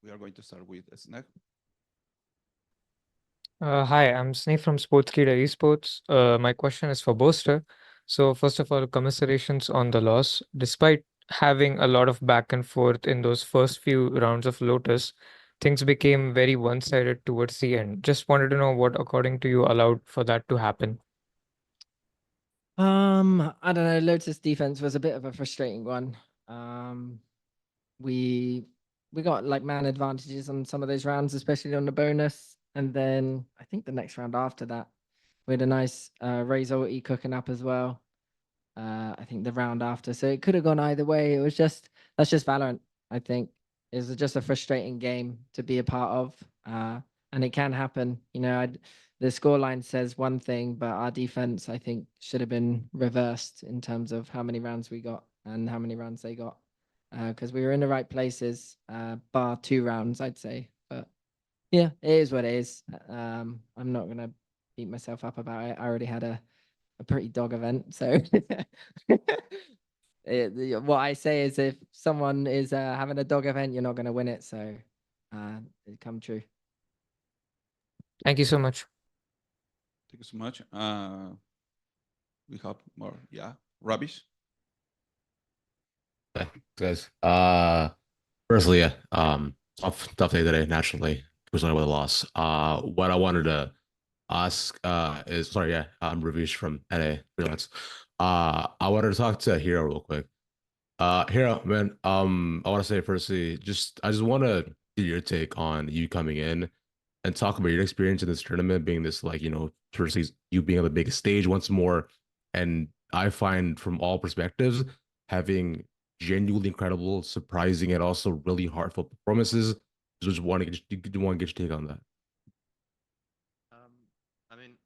We are going to start with Snake. Hi, I'm Snake from Sportskeeda Esports. My question is for Boaster. So, first of all, commiserations on the loss. Despite having a lot of back and forth in those first few rounds of Lotus, things became very one-sided towards the end. Just wanted to know what, according to you, allowed for that to happen. I don't know. Lotus defense was a bit of a frustrating one. We got like man advantages on some of those rounds, especially on the bonus. And then I think the next round after that, we had a nice Razor ulti cooking up as well. I think the round after, so it could have gone either way. It was that's just Valorant. I think it was just a frustrating game to be a part of, and it can happen. You know, the scoreline says one thing, but our defense, I think, should have been reversed in terms of how many rounds we got and how many rounds they got, because we were in the right places, bar 2 rounds, I'd say. But yeah, it is what it is. I'm not gonna beat myself up about it. I already had a pretty dog event. So what I say is if someone is having a dog event, you're not going to win it. So it come true. Thank you so much. Thank you so much. We have more. Yeah, Rubbish. Guys. Firstly, yeah, tough day today, naturally, presented with a loss. What I wanted to ask is, sorry, yeah, I'm Ravish from NA Freelance. I wanted to talk to Hero real quick. Hero, man, I want to say firstly, I just want to get your take on you coming in and talk about your experience in this tournament, being this, like, firstly, you being on the biggest stage once more. And I find from all perspectives, having genuinely incredible, surprising, and also really heartfelt performances. Just want to get your take on that. I mean,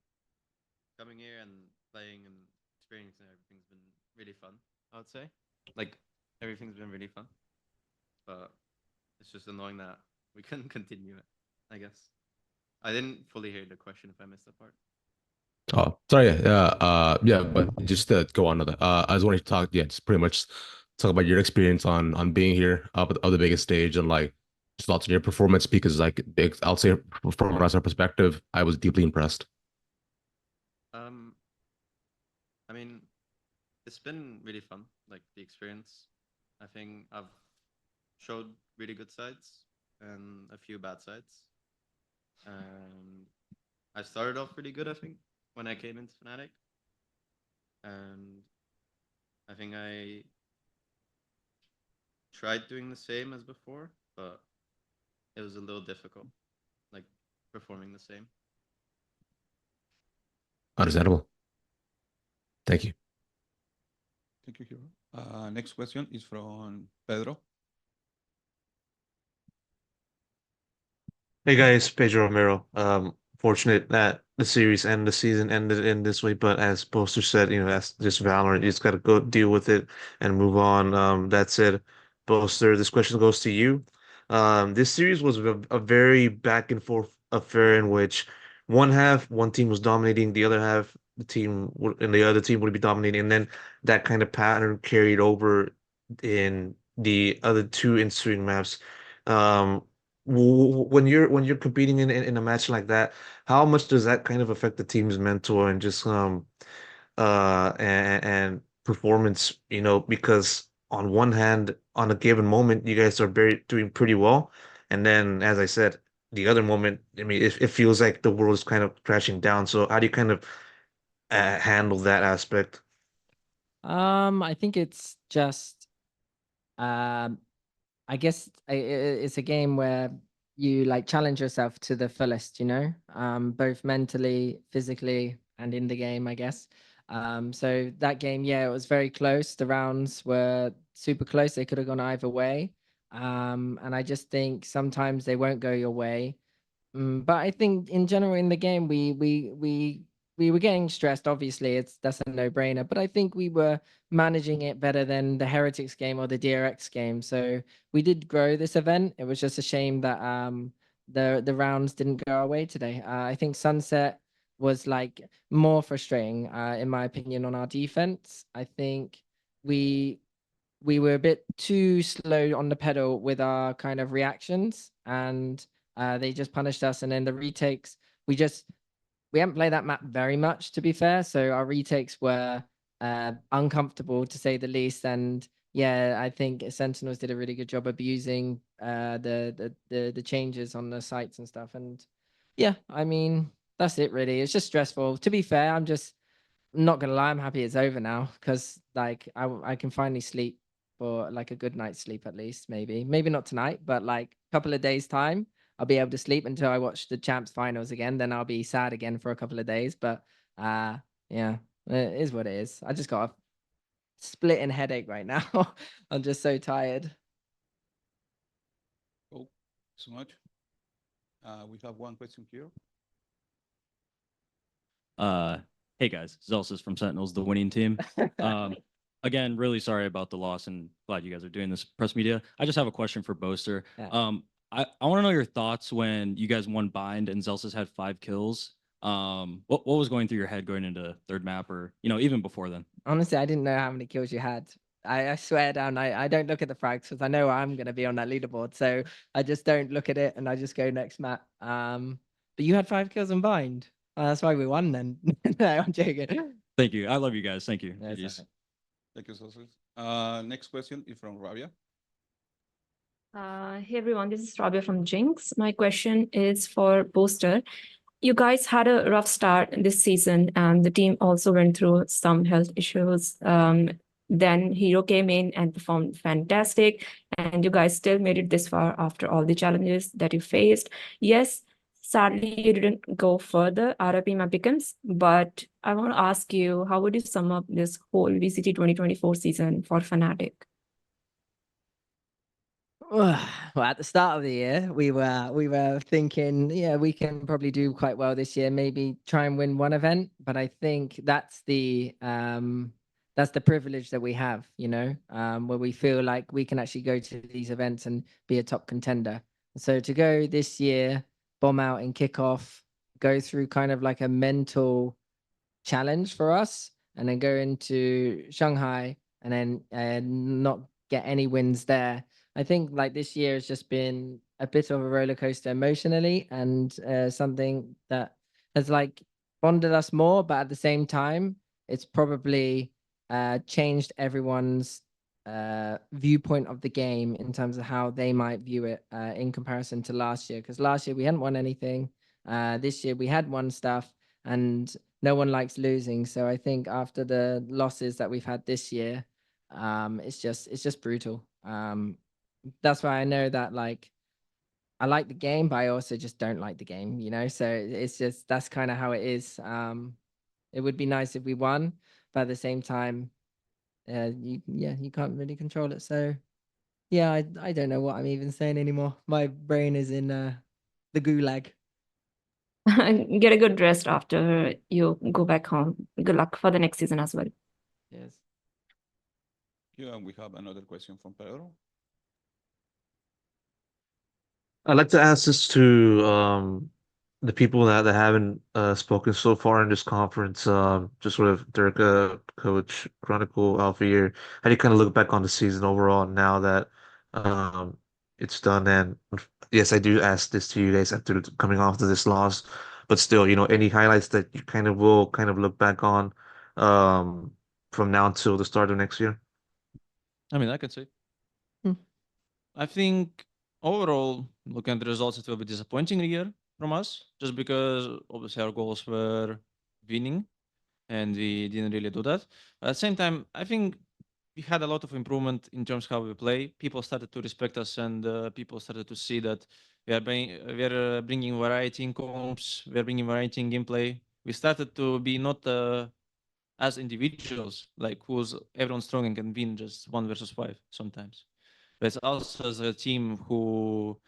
coming here and playing and experiencing everything's been really fun, I would say. Like, everything's been really fun. But it's just annoying that we couldn't continue it, I guess. I didn't fully hear the question if I missed that part. Oh, sorry, yeah, but just to go on to that, I just wanted to talk, yeah, just pretty much talk about your experience on being here up at the biggest stage and like just thoughts on your performance because like I'll say from a wrestler perspective, I was deeply impressed. I mean, it's been really fun, like the experience. I think I've showed really good sides and a few bad sides. And I started off pretty good, I think, when I came into FNATIC. And I think I tried doing the same as before, but it was a little difficult, like performing the same. Understandable. Thank you. Thank you, Hero. Next question is from Pedro. Hey guys, Pedro Romero. Fortunate that the series and the season ended in this way, but as Poster said, that's just Valorant. You just gotta go deal with it and move on. That said, Poster, this question goes to you. This series was a very back and forth affair in which one team was dominating, the other half, and the other team would be dominating, and then that kind of pattern carried over in the other two ensuing maps. Um, when you're competing in a match like that, how much does that kind of affect the team's mental and just and performance? Because on one hand, on a given moment, you guys are doing pretty well, and then as I said, the other moment, I mean, it feels like the world is kind of crashing down. So how do you kind of handle that aspect? I think it's just I guess it's a game where you like challenge yourself to the fullest, both mentally, physically, and in the game, I guess. So that game, yeah, it was very close. The rounds were super close. They could have gone either way. And I just think sometimes they won't go your way. But I think in general in the game, we were getting stressed. Obviously, that's a no-brainer. But I think we were managing it better than the Heretics game or the DRX game. So we did grow this event. It was just a shame that the rounds didn't go our way today. I think Sunset was like more frustrating, in my opinion, on our defense. I think we we were a bit too slow on the pedal with our kind of reactions, and they just punished us. And then the retakes, we haven't played that map very much, to be fair. So our retakes were uncomfortable, to say the least. And yeah, I think Sentinels did a really good job abusing the changes on the sites and stuff. And yeah, I mean, that's it really. It's just stressful. To be fair, I'm not gonna lie, I'm happy it's over now, because like I can finally sleep for like a good night's sleep, at least. Maybe not tonight, but like a couple of days time, I'll be able to sleep until I watch the champs finals again. Then I'll be sad again for a couple of days. But yeah, it is what it is. I just got a splitting headache right now. I'm just so tired. Oh, so much. We have one question here. Hey guys, Zelsis from Sentinels, the winning team. Again, really sorry about the loss and glad you guys are doing this press media. I just have a question for Boaster. Yeah. I want to know your thoughts when you guys won bind and Zelsis had 5 kills. What was going through your head going into third map, or even before then? Honestly, I didn't know how many kills you had. I swear down, I don't look at the frags because I know I'm gonna be on that leaderboard. So I just don't look at it and I just go next map. But you had 5 kills in bind. That's why we won then. No, I'm joking. Thank you. I love you guys. Thank you. No, it's GGs. alright. Thank you, Sosis. Next question is from Rabia. Hey everyone, this is Rabia from Jinx. My question is for Booster. You guys had a rough start this season, and the team also went through some health issues. Then Hero came in and performed fantastic, and you guys still made it this far after all the challenges that you faced. Yes, sadly, you didn't go further out of map beacons, but I want to ask you, how would you sum up this whole VCT 2024 season for FNATIC? Well, at the start of the year, we were thinking, yeah, we can probably do quite well this year. Maybe try and win one event, but I think that's the privilege that we have, where we feel like we can actually go to these events and be a top contender. So to go this year, bomb out in kickoff, go through kind of like a mental challenge for us, and then go into Shanghai and then not get any wins there. I think like this year has just been a bit of a roller coaster emotionally, and something that has like bonded us more, but at the same time, it's probably changed everyone's viewpoint of the game in terms of how they might view it in comparison to last year. Because last year we hadn't won anything. This year we had won stuff, and no one likes losing. So I think after the losses that we've had this year, it's just brutal. That's why I know that like I like the game, but I also just don't like the game, So it's just that's kind of how it is. It would be nice if we won, but at the same time, you can't really control it. So yeah, I don't know what I'm even saying anymore. My brain is in the gulag. Get a good rest after you go back home. Good luck for the next season as well. Yes. Yeah, and we have another question from Pedro. I'd like to ask this to the people that haven't spoken so far in this conference. Just sort of Durka, Coach, Chronicle, Alpha Year. How do you kind of look back on the season overall now that it's done? And yes, I do ask this to you guys after coming off of this loss, but still, any highlights that you kind of will kind of look back on from now until the start of next year? I mean, I can say. Hmm. I think overall, looking at the results, it will be disappointing year from us, just because obviously our goals were winning, and we didn't really do that. But at the same time, I think we had a lot of improvement in terms of how we play. People started to respect us, and people started to see that we are bringing variety in comps, we are bringing variety in gameplay. We started to be not as individuals, like who's everyone strong and can win just 1 versus 5 sometimes. But it's also as a team who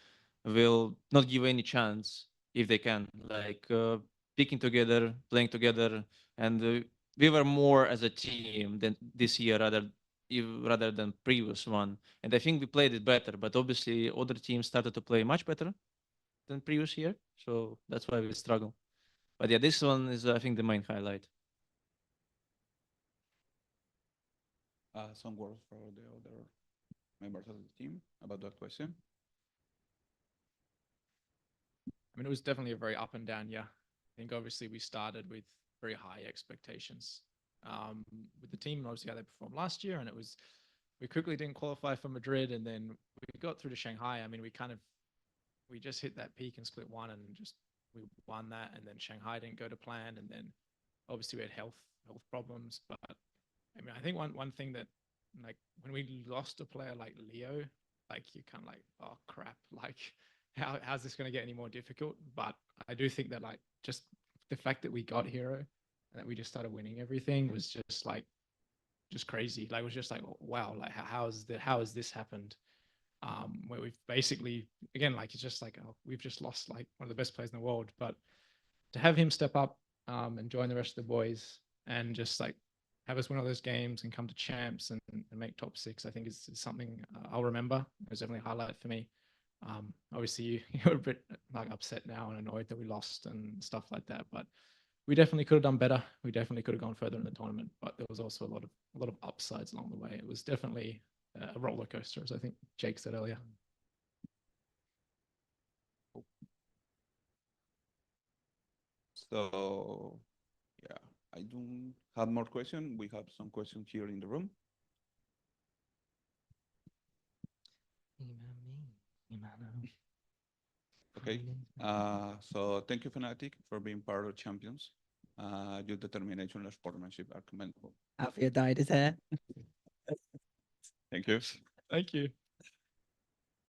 will not give any chance if they can, like picking together, playing together, and we were more as a team than this year rather than previous one. And I think we played it better, but obviously other teams started to play much better than previous year, so that's why we struggle. But yeah, this one is I think the main highlight. some words for the other members of the team about that question. I mean, it was definitely a very up and down year. I think obviously we started with very high expectations with the team, and obviously how they performed last year. And it was, we quickly didn't qualify for Madrid, and then we got through to Shanghai. I mean, we just hit that peak in split one, and just we won that. And then Shanghai didn't go to plan, and then obviously we had health problems. But I mean, I think one thing that, like, when we lost a player like Leo, like, you kind of like, oh crap, like, how's this going to get any more difficult? But I do think that, like, just the fact that we got Hero and that we just started winning everything was just like, just crazy. Like, it was just like, wow, like, how has this happened? Where we've basically, again, like, it's just like, oh, we've just lost like one of the best players in the world. But to have him step up and join the rest of the boys and just like have us win all those games and come to champs and make top 6, I think is something I'll remember. It was definitely a highlight for me. Obviously you're a bit like upset now and annoyed that we lost and stuff like that, but we definitely could have done better. We definitely could have gone further in the tournament, but there was also a lot of upsides along the way. It was definitely a roller coaster, as I think Jake said earlier. So yeah, I don't have more questions. We have some questions here in the room. Okay. So thank you, FNATIC, for being part of Champions. Your determination and sportsmanship are commendable. Alfia dyed his hair. Thank you. Thank you.